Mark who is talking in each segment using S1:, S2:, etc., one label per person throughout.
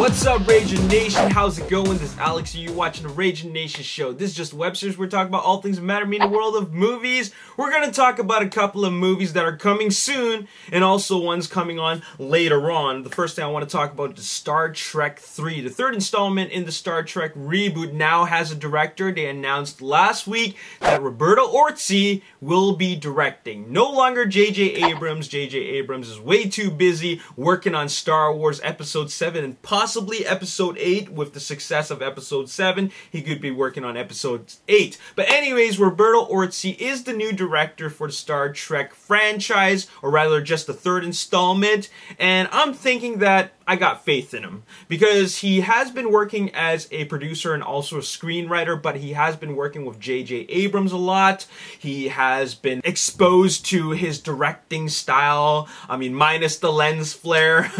S1: What's up, Ragin Nation? How's it going? This is Alex and you're watching the Ragin Nation show. This is just a web series. We're talking about all things that matter to me in the world of movies. We're going to talk about a couple of movies that are coming soon and also ones coming on later on. The first thing I want to talk about is Star Trek 3. The third installment in the Star Trek reboot now has a director. They announced last week that Roberto Orci will be directing. No longer J.J. Abrams. J.J. Abrams is way too busy working on Star Wars Episode 7 and possibly Episode 8. With the success of Episode 7, he could be working on Episode 8. But anyways, Roberto Orci is the new director for the Star Trek franchise, or rather just the third installment, and I'm thinking that I got faith in him because he has been working as a producer and also a screenwriter, but he has been working with J.J. Abrams a lot. He has been exposed to his directing style, I mean, minus the lens flare,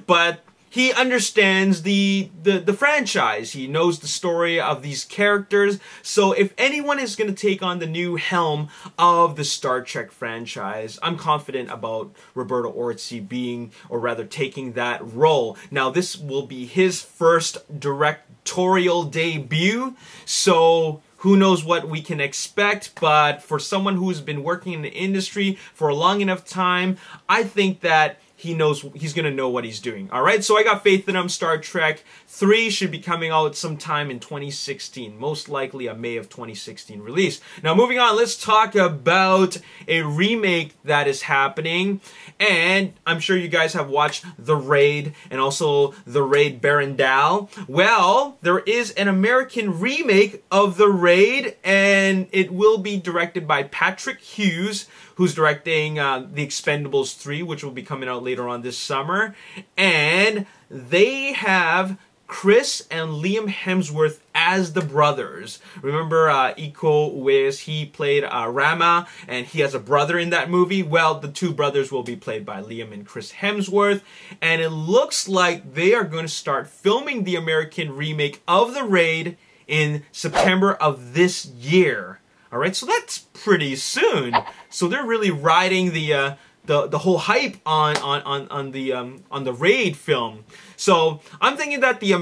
S1: but he understands the franchise. He knows the story of these characters. So if anyone is going to take on the new helm of the Star Trek franchise, I'm confident about Roberto Orci being, or rather taking that role. Now this will be his first directorial debut, so who knows what we can expect, but for someone who's been working in the industry for a long enough time, I think that he knows, he's going to know what he's doing. Alright, so I got faith in him. Star Trek 3 should be coming out sometime in 2016. Most likely a May of 2016 release. Now moving on, let's talk about a remake that is happening. And I'm sure you guys have watched The Raid and also The Raid Barandal. Well, there is an American remake of The Raid, and it will be directed by Patrick Hughes, who's directing The Expendables 3, which will be coming out later on this summer. And they have Chris and Liam Hemsworth as the brothers. Remember Iko Uwais, he played Rama, and he has a brother in that movie. Well, the two brothers will be played by Liam and Chris Hemsworth, and it looks like they are going to start filming the American remake of The Raid in September of this year. Alright, so that's pretty soon. So they're really riding the whole hype on the Raid film. So I'm thinking that the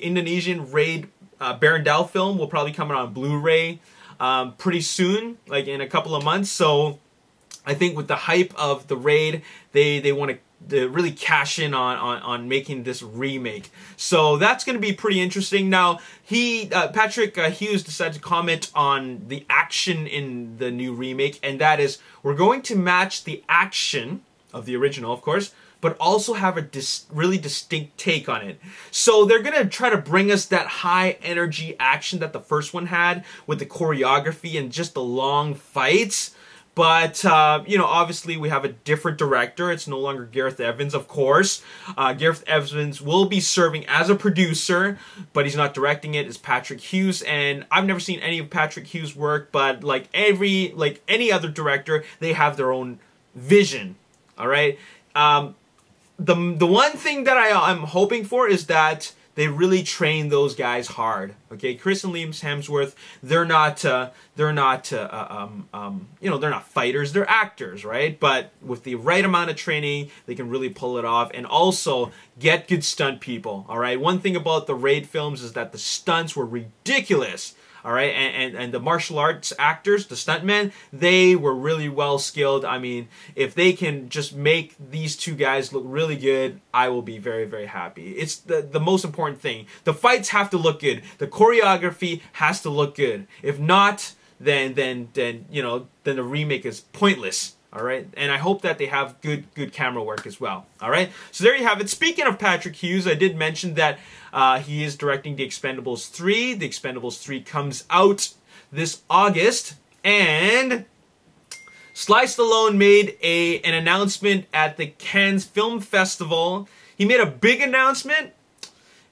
S1: Indonesian Raid Barandal film will probably come out on Blu-ray pretty soon, like in a couple of months. So I think with the hype of the Raid, they want to really cash in on making this remake. So that's going to be pretty interesting. Now, Patrick Hughes decided to comment on the action in the new remake, and that is, we're going to match the action of the original, of course, but also have a really distinct take on it. So they're going to try to bring us that high energy action that the first one had with the choreography and just the long fights. But, you know, obviously we have a different director. It's no longer Gareth Evans, of course. Gareth Evans will be serving as a producer, but he's not directing it. It's Patrick Hughes, and I've never seen any of Patrick Hughes' work, but like any other director, they have their own vision, all right? The one thing that I'm hoping for is that they really train those guys hard. Okay, Chris and Liam Hemsworth, they're not fighters, they're actors, right? But with the right amount of training, they can really pull it off, and also get good stunt people. All right, one thing about the Raid films is that the stunts were ridiculous. All right, and the martial arts actors, the stuntmen, they were really well skilled. I mean, if they can just make these two guys look really good, I will be very, very happy. It's the most important thing. The fights have to look good. The choreography has to look good. If not, then the remake is pointless. All right, and I hope that they have good camera work as well. All right, so there you have it. Speaking of Patrick Hughes, I did mention that he is directing The Expendables 3. The Expendables 3 comes out this August, and Sly Stallone made an announcement at the Cannes Film Festival. He made a big announcement.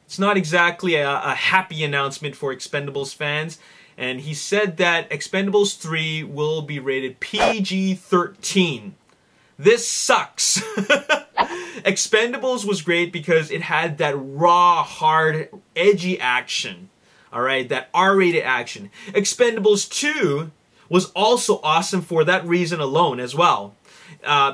S1: It's not exactly a happy announcement for Expendables fans. And he said that Expendables 3 will be rated PG-13. This sucks. Expendables was great because it had that raw, hard, edgy action. Alright, that R-rated action. Expendables 2 was also awesome for that reason alone as well.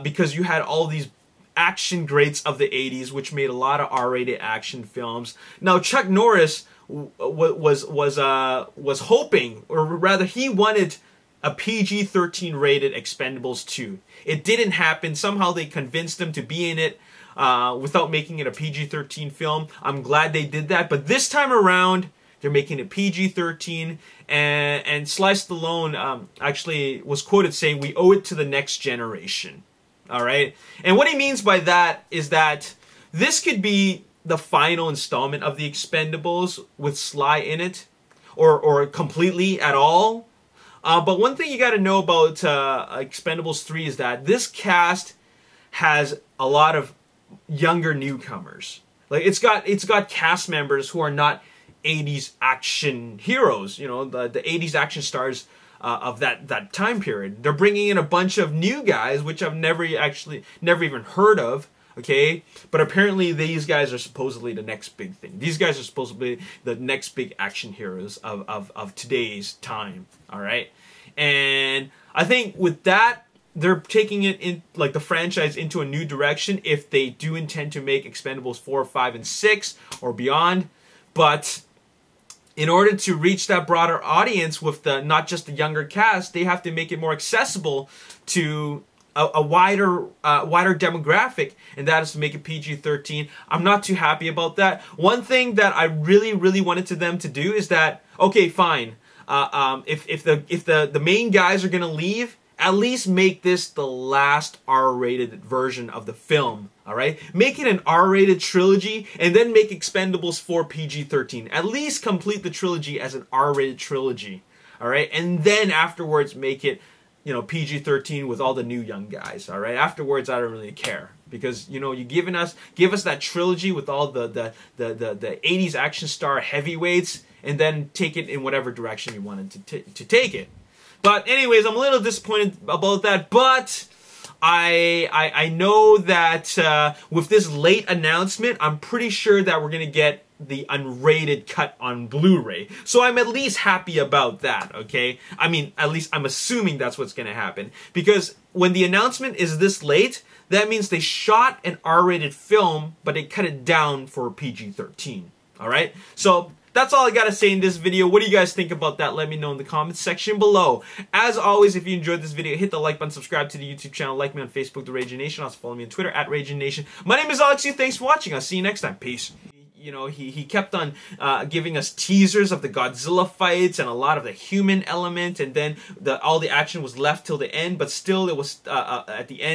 S1: Because you had all these action greats of the 80s, which made a lot of R-rated action films. Now, Chuck Norris was hoping, or rather he wanted a PG-13 rated Expendables 2. It didn't happen. Somehow they convinced him to be in it without making it a PG-13 film. I'm glad they did that. But this time around, they're making it PG-13. And Sly Stallone actually was quoted saying, "We owe it to the next generation." All right? And what he means by that is that this could be the final installment of the Expendables with Sly in it, or completely at all. But one thing you got to know about Expendables 3 is that this cast has a lot of younger newcomers. Like it's got cast members who are not 80s action heroes, you know, the 80s action stars of that time period. They're bringing in a bunch of new guys, which I've never even heard of. Okay, but apparently these guys are supposedly the next big thing. These guys are supposedly the next big action heroes of today's time. All right, and I think with that, they're taking it in, like, the franchise into a new direction if they do intend to make Expendables 4, 5, and 6 or beyond. But in order to reach that broader audience with the not just the younger cast, they have to make it more accessible to a wider demographic, and that is to make it PG-13. I'm not too happy about that. One thing that I really wanted them to do is that, okay, fine, if the main guys are gonna leave, at least make this the last R-rated version of the film. All right, make it an R-rated trilogy, and then make Expendables 4 PG-13. At least complete the trilogy as an R-rated trilogy. All right, and then afterwards make it, you know, PG-13 with all the new young guys. All right, afterwards I don't really care, because, you know, give us that trilogy with all the 80s action star heavyweights, and then take it in whatever direction you wanted to take it. But anyways, I'm a little disappointed about that, but I know that with this late announcement, I'm pretty sure that we're gonna get the unrated cut on Blu-ray. So I'm at least happy about that, okay? I mean, at least I'm assuming that's what's gonna happen. Because when the announcement is this late, that means they shot an R-rated film, but they cut it down for PG-13, alright? So that's all I gotta say in this video. What do you guys think about that? Let me know in the comments section below. As always, if you enjoyed this video, hit the like button, subscribe to the YouTube channel, like me on Facebook, The Ragin Nation. Also follow me on Twitter, @RaginNation. My name is Alexi. Thanks for watching. I'll see you next time. Peace. You know, he kept on giving us teasers of the Godzilla fights and a lot of the human element, and then all the action was left till the end, but still it was at the end.